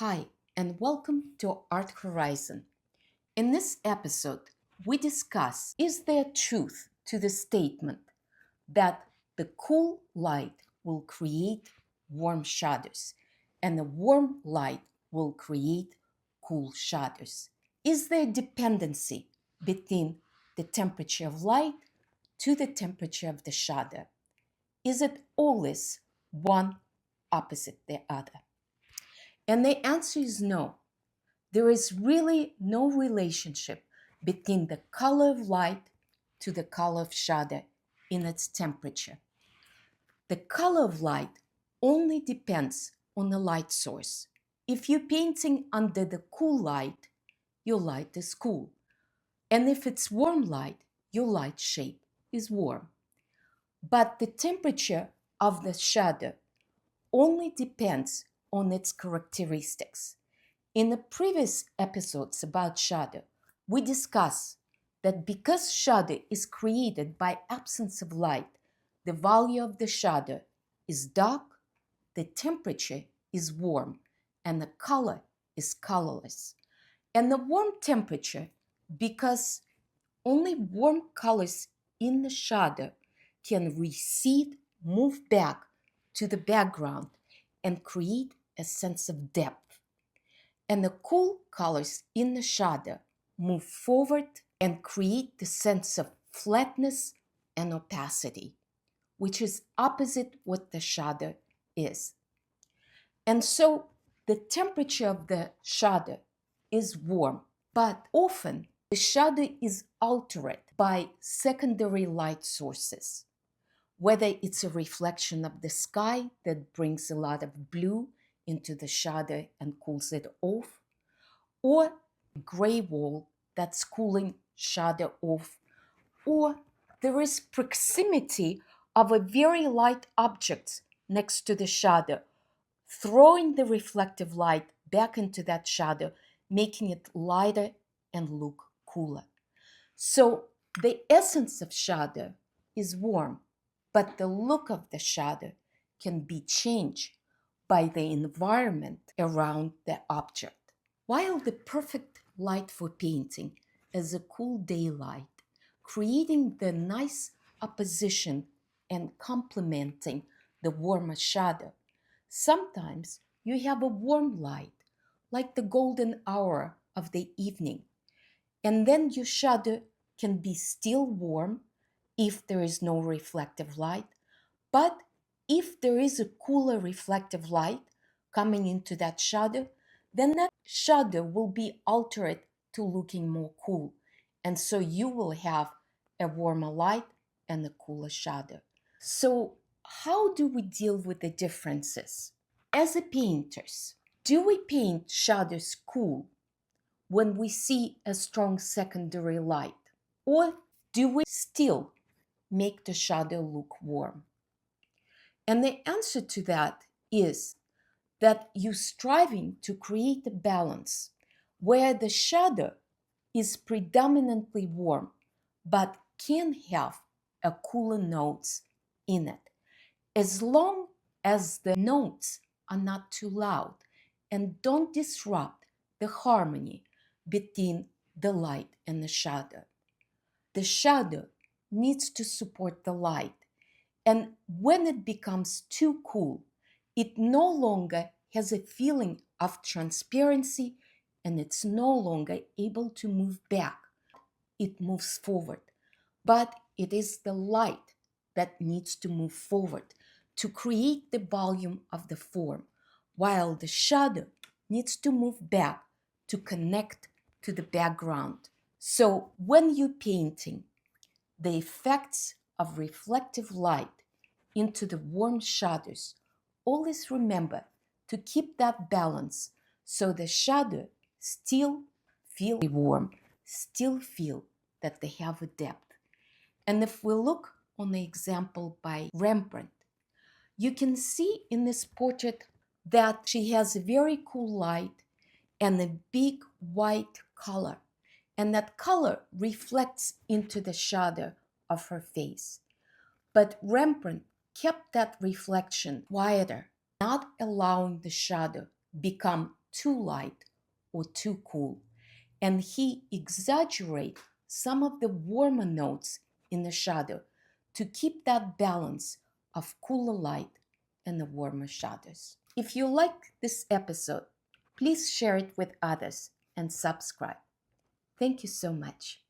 Hi, and welcome to Art Horizon. In this episode, we discuss, is there truth to the statement that the cool light will create warm shadows and the warm light will create cool shadows? Is there dependency between the temperature of light to the temperature of the shadow? Is it always one opposite the other? And the answer is no. There is really no relationship between the color of light to the color of shadow in its temperature. The color of light only depends on the light source. If you're painting under the cool light, your light is cool. And if it's warm light, your light shape is warm. But the temperature of the shadow only depends on its characteristics. In the previous episodes about shadow, we discussed that because shadow is created by absence of light, the value of the shadow is dark, the temperature is warm, and the color is colorless. And the warm temperature, because only warm colors in the shadow can recede, move back to the background, and create a sense of depth. And the cool colors in the shadow move forward and create the sense of flatness and opacity, which is opposite what the shadow is. And so the temperature of the shadow is warm, but often the shadow is altered by secondary light sources, whether it's a reflection of the sky that brings a lot of blue into the shadow and cools it off, or a gray wall that's cooling shadow off, or there is proximity of a very light object next to the shadow, throwing the reflective light back into that shadow, making it lighter and look cooler. So the essence of shadow is warm, but the look of the shadow can be changed by the environment around the object. While the perfect light for painting is a cool daylight, creating the nice opposition and complementing the warmer shadow, sometimes you have a warm light, like the golden hour of the evening, and then your shadow can be still warm if there is no reflective light. But if there is a cooler reflective light coming into that shadow, then that shadow will be altered to looking more cool. And so you will have a warmer light and a cooler shadow. So, how do we deal with the differences? As a painters, do we paint shadows cool when we see a strong secondary light? Or do we still make the shadow look warm? And the answer to that is that you're striving to create a balance where the shadow is predominantly warm but can have a cooler notes in it, as long as the notes are not too loud and don't disrupt the harmony between the light and the shadow. The shadow needs to support the light, and when it becomes too cool, it no longer has a feeling of transparency and it's no longer able to move back. It moves forward. But it is the light that needs to move forward to create the volume of the form, while the shadow needs to move back to connect to the background. So when you're painting, the effects of reflective light into the warm shadows, always remember to keep that balance so the shadow still feel warm, still feel that they have a depth. And if we look on the example by Rembrandt, you can see in this portrait that she has a very cool light and a big white color. And that color reflects into the shadow of her face. But Rembrandt kept that reflection quieter, not allowing the shadow become too light or too cool, and he exaggerates some of the warmer notes in the shadow to keep that balance of cooler light and the warmer shadows. If you like this episode, please share it with others and subscribe. Thank you so much.